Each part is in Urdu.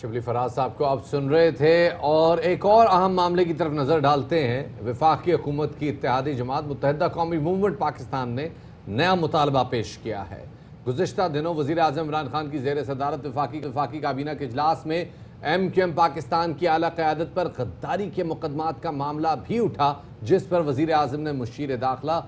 شبلی فراز صاحب کو آپ سن رہے تھے، اور ایک اور اہم معاملے کی طرف نظر ڈالتے ہیں۔ وفاقی حکومت کی اتحادی جماعت متحدہ قومی موومنٹ پاکستان نے نیا مطالبہ پیش کیا ہے۔ گزشتہ دنوں وزیر اعظم عمران خان کی زیر صدارت وفاقی کابینہ کے اجلاس میں MQM پاکستان کی اعلیٰ قیادت پر غداری کے مقدمات کا معاملہ بھی اٹھا، جس پر وزیر اعظم نے مشیر داخلہ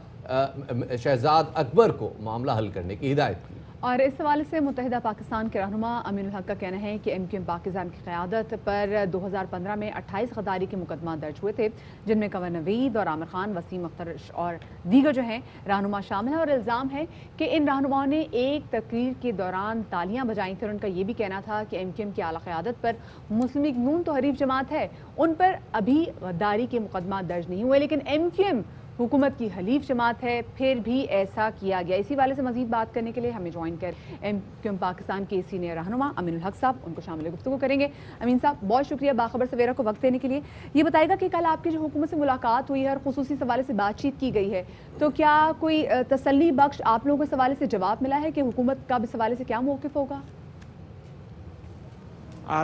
شہزاد اکبر کو معاملہ حل کرنے کی ہدایت کی۔ اور اس حوالے سے متحدہ پاکستان کے رہنما امین الحق کا کہنا ہے کہ MQM پاکستان کی قیادت پر 2015 میں 28 غداری کے مقدمات درج ہوئے تھے، جن میں کنور نوید اور عامر خان، وسیم اختر اور دیگر جو ہیں رہنما شامل ہیں، اور الزام ہے کہ ان رہنماؤں نے ایک تقریر کے دوران تالیاں بجائیں تھیں، اور ان کا یہ بھی کہنا تھا کہ MQM کی اعلیٰ قیادت پر مسلم لیگ نون تو حریف جماعت ہے، ان پر ابھی غداری کے مقدمات درج نہیں ہوئے، لیکن MQM حکومت کی حلیف جماعت ہے، پھر بھی ایسا کیا گیا۔ اسی والے سے مزید بات کرنے کے لیے ہمیں جوائن کر MQM پاکستان کے سینئر رہنما امین الحق صاحب، ان کو شامل گفتگو کریں گے۔ امین صاحب بہت شکریہ باخبر سویرا کو وقت دینے کے لیے۔ یہ بتائے گا کہ کل آپ کی جو حکومت سے ملاقات ہوئی ہے اور خصوصی حوالے سے بات چیت کی گئی ہے، تو کیا کوئی تسلی بخش آپ لوگوں کو اس حوالے سے جواب ملا ہے کہ حکومت کا اس حوالے سے کیا موقف ہوگا؟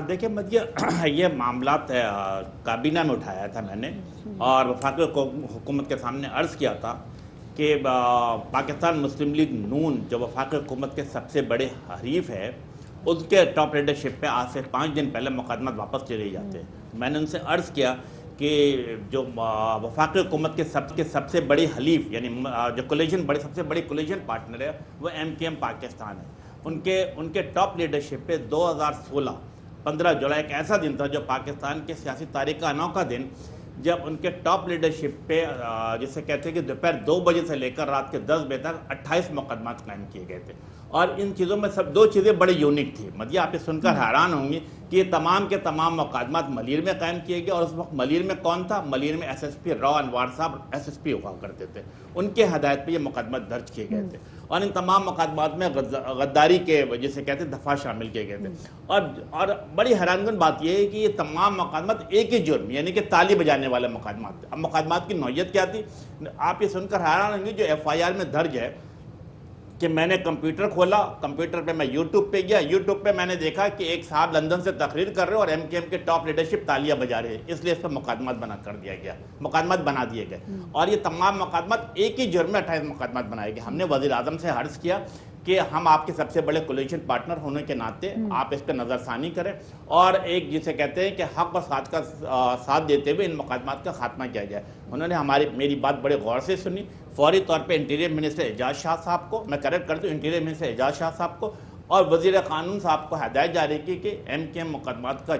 دیکھیں مجھے یہ معاملات کابینہ میں اٹھایا تھا میں نے، اور وفاقی حکومت کے سامنے عرض کیا تھا کہ پاکستان مسلم لیگ نون جو وفاقی حکومت کے سب سے بڑے حریف ہے، اس کے ٹاپ لیڈرشپ پہ آج سے 5 دن پہلے مقدمات واپس لے لیے جاتے ہیں۔ میں نے ان سے عرض کیا کہ جو وفاقی حکومت کے سب سے بڑی حلیف، یعنی جو کولیشن سب سے بڑی کولیشن پارٹنر ہے، وہ MQM پاکستان ہے۔ ان کے ٹاپ لیڈرشپ پہ 2016 15 جولائی ایک ایسا دن تھا جو پاکستان کے سیاسی تاریخ کا انوکھا دن، جب ان کے ٹاپ لیڈرشپ پہ جسے کہتے ہیں کہ دوپہر 2 بجے سے لے کر رات کے 10 بجے تک 28 مقدمات قائم کیے گئے تھے، اور ان چیزوں میں 2 چیزیں بڑی یونیک تھی۔ مجھے آپ یہ سن کر حیران ہوں گی کہ یہ تمام کے تمام مقدمات ملیر میں قائم کیے گئے، اور اس وقت ملیر میں کون تھا؟ ملیر میں SSP راؤ انوار صاحب SSP ہوا کرتے تھے، ان کے ہدایت پہ یہ مقدمات درج کیے گئے تھے، اور ان تمام مقدمات میں غداری کے جسے کہتے ہیں دفعہ شامل کیے گئے تھے۔ اور بڑی حیران کن بات یہ ہے کہ یہ تمام مقدمات ایک ہی جرم، یعنی کہ تالی بجانے والے مقدمات تھے۔ اب مقدمات کی نوعیت کیا تھی؟ آپ یہ سن کر حیران ہوں گے، جو FIR میں درج ہے کہ میں نے کمپیوٹر کھولا، کمپیوٹر پہ میں یوٹیوب پہ گیا، یوٹیوب پہ میں نے دیکھا کہ ایک صاحب لندن سے تقریر کر رہے اور MQM کے ٹاپ لیڈرشپ تالیاں بجا رہے ہیں، اس لیے اس پہ مقدمات بنا دیے گئے، اور یہ تمام مقدمات ایک ہی جرم میں 28 مقدمات بنائے گئے۔ ہم نے وزیر اعظم سے عرض کیا کہ ہم آپ کے سب سے بڑے کولیشن پارٹنر ہونے کے ناطے آپ اس پہ نظر ثانی کریں، اور ایک جسے کہتے ہیں کہ حق و ساتھ کا ساتھ دیتے ہوئے ان مقدمات کا خاتمہ کیا جائے۔ انہوں نے میری بات بڑے غور سے سنی، فوری طور پہ انٹیریئر منسٹر اعجاز شاہ صاحب کو، میں کریکٹ کرتا ہوں، انٹیریئر منسٹر اعجاز شاہ صاحب کو اور وزیر قانون صاحب کو ہدایت جاری کی کہ MQM مقدمات کا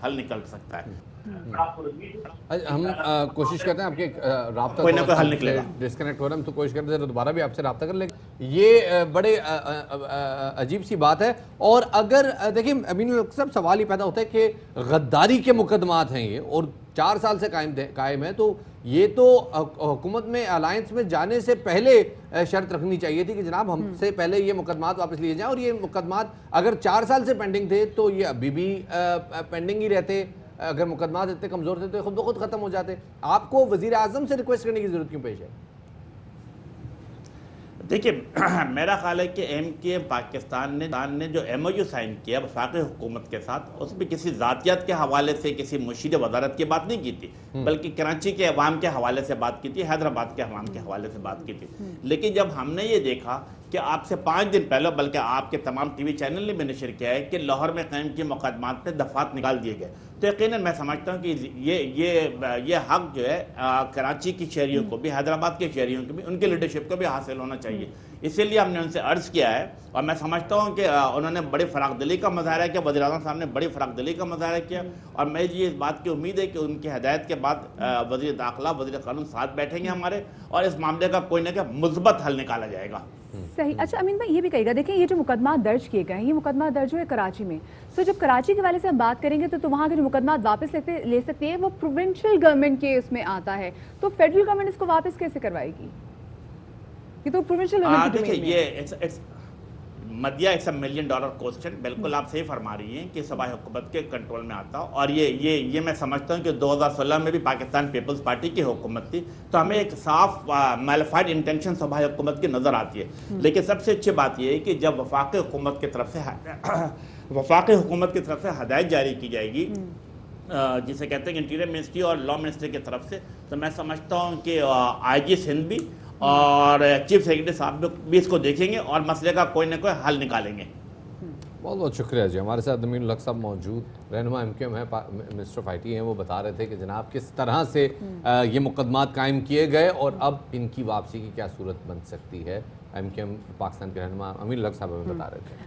حل نکل سکتا ہے۔ ہم کوشش کرتے ہیں آپ کے رابطہ کوئی نہ کوئی حل نکلے گا، ڈسکنیکٹ ہو رہا ہے، ہم تو کوشش کرتے ہیں دوبارہ بھی آپ سے رابطہ کر لیں۔ یہ بڑے عجیب سی بات ہے، اور اگر دیکھیں امین الحق صاحب، سوال یہ پیدا ہوتا ہے کہ غداری کے مقدمات ہیں یہ، اور 4 سال سے قائم ہے، تو یہ تو حکومت میں الائنس میں جانے سے پہلے شرط رکھنی چاہیے تھی کہ جناب ہم سے پہلے یہ مقدمات واپس لیے جائیں، اور یہ مقدمات اگر 4 سال سے پینڈنگ تھے تو یہ ابھی بھی پینڈنگ ہی رہتے۔ اگر مقدمات اتنے کمزور تھے تو خود بخود ختم ہو جاتے۔ آپ کو وزیر اعظم سے ریکویسٹ کرنے کی ضرورت کیوں پیش ہے؟ دیکھیں میرا خیال ہے کہ MQM پاکستان نے جو MOU سائن کیا وفاقی حکومت کے ساتھ، اس میں کسی ذاتیت کے حوالے سے کسی مشیر وزارت کی بات نہیں کی تھی، بلکہ کراچی کے عوام کے حوالے سے بات کی تھی، حیدرآباد کے عوام کے حوالے سے بات کی تھی۔ لیکن جب ہم نے یہ دیکھا کہ آپ سے 5 دن پہلے، بلکہ آپ کے تمام ٹی وی چینل نے بھی نشر کیا ہے کہ لاہور میں قائم کیے مقدمات پہ دفعات نکال دیے گئے، تو یقیناً میں سمجھتا ہوں کہ یہ حق جو ہے کراچی کی شہریوں کو بھی، حیدرآباد کے شہریوں کو بھی، ان کے لیڈرشپ کو بھی حاصل ہونا چاہیے۔ اسی لیے ہم نے ان سے عرض کیا ہے، اور میں سمجھتا ہوں کہ انہوں نے بڑی فراخ دلی کا مظاہرہ کیا، وزیر اعظم صاحب نے بڑی فراخ دلی کا مظاہرہ کیا، اور میں یہ اس بات کی امید ہے کہ ان کی ہدایت کے بعد وزیر داخلہ، وزیر قانون ساتھ بیٹھیں گے ہمارے، اور اس معاملے کا کوئی نہ کوئی مثبت حل نکالا جائے گا۔ صحیح۔ اچھا امین بھائی یہ بھی کہے گا، دیکھیں یہ جو مقدمات درج کیے گئے ہیں، یہ مقدمات درج ہوئے کراچی میں، سو جب کراچی کے والے سے ہم بات کریں گے تو وہاں کے جو مقدمات واپس لے سکتے ہیں وہ پروونشل گورنمنٹ کے اس میں آتا ہے، تو فیڈرل گورنمنٹ اس کو واپس کیسے کروائے گی؟ یہ تو پروونشل گورنمنٹ کی دیکھیں یہ Madhya it's a $1 million question, بالکل آپ صحیح فرما رہی ہیں کہ صوبائی حکومت کے کنٹرول میں آتا، اور یہ میں سمجھتا ہوں کہ 2016 میں بھی پاکستان پیپلز پارٹی کی حکومت تھی، تو ہمیں ایک صاف میلیفائڈ انٹینشن صوبائی حکومت کی نظر آتی ہے. لیکن سب سے اچھی بات یہ ہے کہ جب وفاقی حکومت کی طرف سے ہدایت جاری کی جائے گی، جسے کہتے ہیں کہ انٹیریئر منسٹری اور لا منسٹری کی طرف سے، تو میں سمجھتا ہوں کہ آئی جی سندھ بھی اور چیف سیکرٹری صاحب بھی اس کو دیکھیں گے اور مسئلے کا کوئی نہ کوئی حل نکالیں گے. بہت بہت شکریہ جی. ہمارے ساتھ امین الحق صاحب موجود، رہنما MQM ہیں، منسٹر آف آئی ٹی ہیں. وہ بتا رہے تھے کہ جناب کس طرح سے یہ مقدمات قائم کیے گئے اور اب ان کی واپسی کی کیا صورت بن سکتی ہے. MQM پاکستان کے رہنما امین الحق صاحب ہمیں بتا رہے تھے.